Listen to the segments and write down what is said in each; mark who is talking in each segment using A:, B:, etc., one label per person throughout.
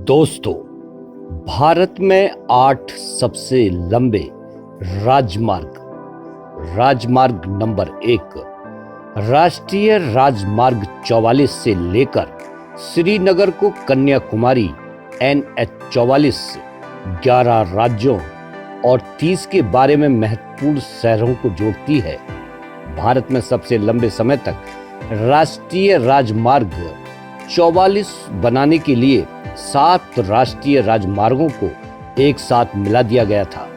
A: दोस्तों, भारत में 8 सबसे लंबे राजमार्ग। राजमार्ग नंबर 1 राष्ट्रीय राजमार्ग 44 से लेकर श्रीनगर को कन्याकुमारी NH 44 11 राज्यों और 30 के बारे में महत्वपूर्ण शहरों को जोड़ती है। भारत में सबसे लंबे समय तक राष्ट्रीय राजमार्ग 44 बनाने के लिए 7 राष्ट्रीय राजमार्गों को एक साथ मिला दिया गया था,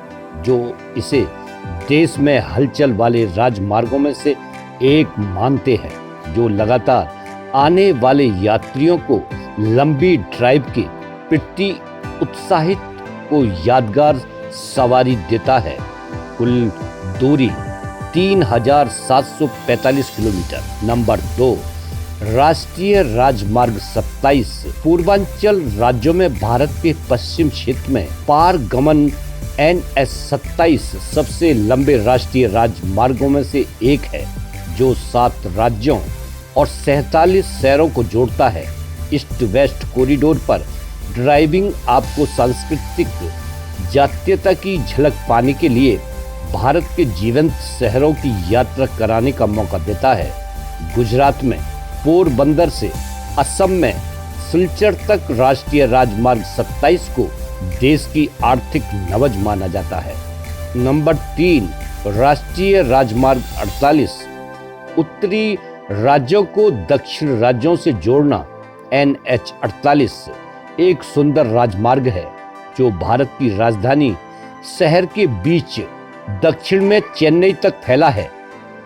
A: जो इसे देश में हलचल वाले राजमार्गों में से एक मानते हैं, जो लगातार आने वाले यात्रियों को लंबी ड्राइव के प्रति उत्साहित को यादगार सवारी देता है। कुल दूरी 3745 किलोमीटर। नंबर 2 राष्ट्रीय राजमार्ग 27 पूर्वांचल राज्यों में भारत के पश्चिम क्षेत्र में पारगमन NH 27 सबसे लंबे राष्ट्रीय राजमार्गों में से एक है, जो 7 राज्यों और 47 शहरों को जोड़ता है। ईस्ट वेस्ट कॉरिडोर पर ड्राइविंग आपको सांस्कृतिक जातीयता की झलक पाने के लिए भारत के जीवंत शहरों की यात्रा कराने का मौका देता है। गुजरात में पोरबंदर से असम में सिलचर तक राष्ट्रीय राजमार्ग 27 को देश की आर्थिक नवज माना जाता है। नंबर 3 राष्ट्रीय राजमार्ग 48 उत्तरी राज्यों को दक्षिण राज्यों से जोड़ना। NH 48 एक सुंदर राजमार्ग है, जो भारत की राजधानी शहर के बीच दक्षिण में चेन्नई तक फैला है।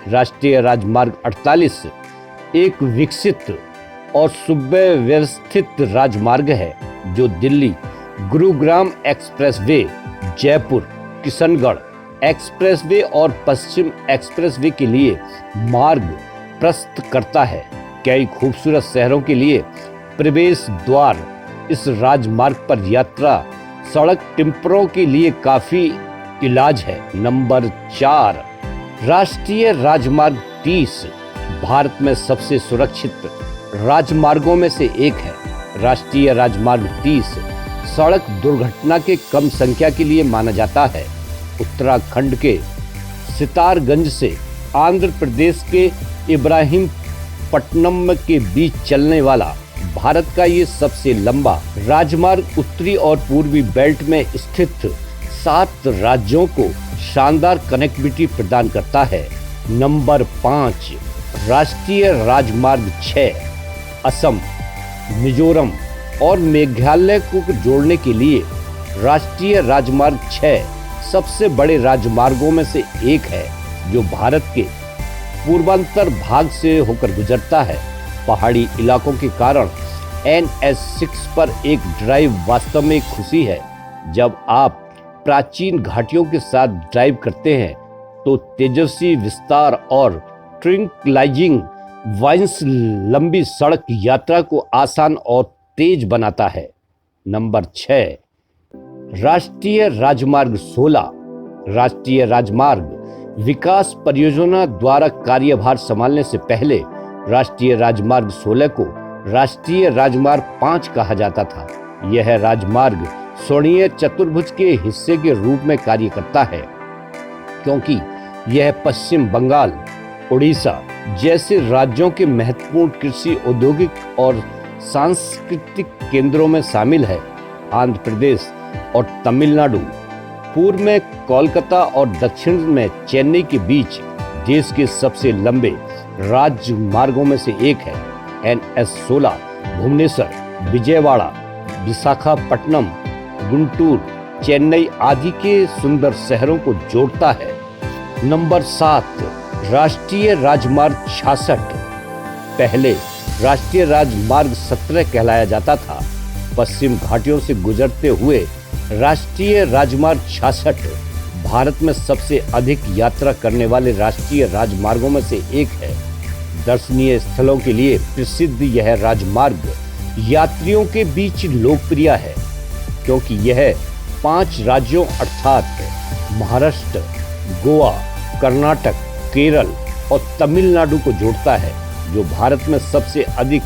A: राष्ट्रीय राजमार्ग 48 एक विकसित और सुव्यवस्थित राजमार्ग है, जो दिल्ली गुरुग्राम एक्सप्रेसवे, जयपुर किशनगढ़ एक्सप्रेसवे और पश्चिम एक्सप्रेसवे के लिए मार्ग प्रशस्त करता है। कई खूबसूरत शहरों के लिए प्रवेश द्वार इस राजमार्ग पर यात्रा सड़क टिप्परों के लिए काफी इलाज है। नंबर 4 राष्ट्रीय राजमार्ग 30 भारत में सबसे सुरक्षित राजमार्गों में से एक है। राष्ट्रीय राजमार्ग 30 सड़क दुर्घटना के कम संख्या के लिए माना जाता है। उत्तराखंड के सितारगंज से आंध्र प्रदेश के इब्राहिमपट्टनम के बीच चलने वाला भारत का ये सबसे लंबा राजमार्ग उत्तरी और पूर्वी बेल्ट में स्थित 7 राज्यों को शानदार कनेक्टिविटी प्रदान करता है। नंबर 5 राष्ट्रीय राजमार्ग 6 असम, मिजोरम और मेघालय को जोड़ने के लिए राष्ट्रीय राजमार्ग 6 सबसे बड़े राजमार्गों में से एक है, जो भारत के पूर्वांतर भाग से होकर गुजरता है। पहाड़ी इलाकों के कारण NH 6 पर एक ड्राइव वास्तव में खुशी है। जब आप प्राचीन घाटियों के साथ ड्राइव करते हैं, तो तेजस्वी विस्तार और ट्रिंकलाइजिंग वाइन्स लंबी सड़क यात्रा को आसान और तेज बनाता है। नंबर 6 राष्ट्रीय राजमार्ग 16 राष्ट्रीय राजमार्ग विकास परियोजना द्वारा कार्यभार संभालने से पहले राष्ट्रीय राजमार्ग 16 को राष्ट्रीय राजमार्ग 5 कहा जाता था। यह राजमार्ग स्वर्णीय चतुर्भुज के हिस्से के रूप में कार्य करता है, क्योंकि यह पश्चिम बंगाल, उड़ीसा जैसे राज्यों के महत्वपूर्ण कृषि, औद्योगिक और सांस्कृतिक केंद्रों में शामिल है। आंध्र प्रदेश और तमिलनाडु, पूर्व में कोलकाता और दक्षिण में चेन्नई के बीच देश के सबसे लंबे राजमार्गों में से एक है। NH 16 भुवनेश्वर, विजयवाड़ा, विशाखापट्टनम, गुंटूर, चेन्नई आदि के सुंदर शहरों को जोड़ता है। नंबर 7 राष्ट्रीय राजमार्ग 66 पहले राष्ट्रीय राजमार्ग 17 कहलाया जाता था। पश्चिम घाटियों से गुजरते हुए राष्ट्रीय राजमार्ग 66 भारत में सबसे अधिक यात्रा करने वाले राष्ट्रीय राजमार्गों में से एक है। दर्शनीय स्थलों के लिए प्रसिद्ध यह राजमार्ग यात्रियों के बीच लोकप्रिय है, क्योंकि यह 5 राज्यों अर्थात महाराष्ट्र, गोवा, कर्नाटक, केरल और तमिलनाडु को जोड़ता है, जो भारत में सबसे अधिक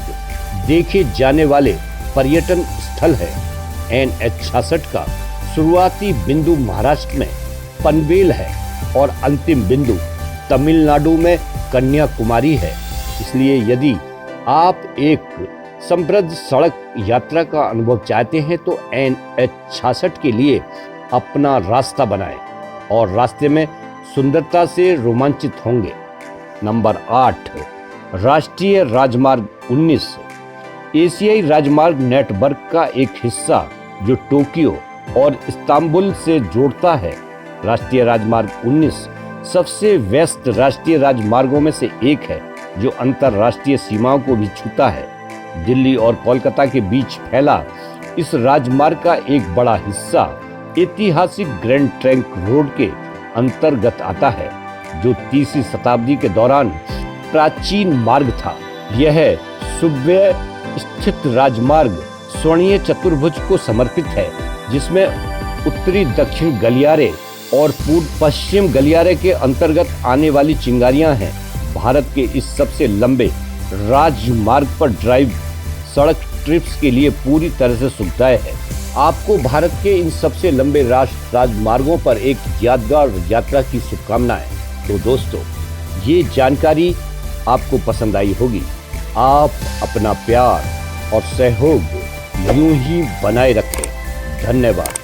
A: देखे जाने वाले पर्यटन स्थल है। NH-66 का शुरुआती बिंदु महाराष्ट्र में पनवेल है और अंतिम बिंदु तमिलनाडु में कन्याकुमारी है। इसलिए यदि आप एक समृद्ध सड़क यात्रा का अनुभव चाहते हैं तो NH-66 के लिए अपना रास्ता बनाएं और रास्ते में सुंदरता से रोमांचित होंगे। नंबर 8, राष्ट्रीय राजमार्ग 19 एशियाई राजमार्ग नेटवर्क का एक हिस्सा जो टोक्यो और इस्तांबुल से जोड़ता है। राष्ट्रीय राजमार्ग 19 सबसे व्यस्त राष्ट्रीय राजमार्गों में से एक है जो अंतर्राष्ट्रीय सीमाओं को भी छूता है। दिल्ली और कोलकाता के बीच फैला इस राजमार्ग का एक बड़ा हिस्सा ऐतिहासिक ग्रैंड ट्रंक रोड के अंतर्गत आता है, जो 30वीं शताब्दी के दौरान प्राचीन मार्ग था। यह सुब्बे स्थित राजमार्ग स्वर्णीय चतुर्भुज को समर्पित है, जिसमें उत्तरी दक्षिण गलियारे और पूर्व पश्चिम गलियारे के अंतर्गत आने वाली चिंगारियां हैं। भारत के इस सबसे लंबे राजमार्ग पर ड्राइव सड़क ट्रिप्स के लिए पूरी तरह से सुविधाएं है। आपको भारत के इन सबसे लंबे राजमार्गों पर एक यादगार यात्रा की शुभकामनाएं। तो दोस्तों, ये जानकारी आपको पसंद आई होगी। आप अपना प्यार और सहयोग यूं ही बनाए रखें। धन्यवाद।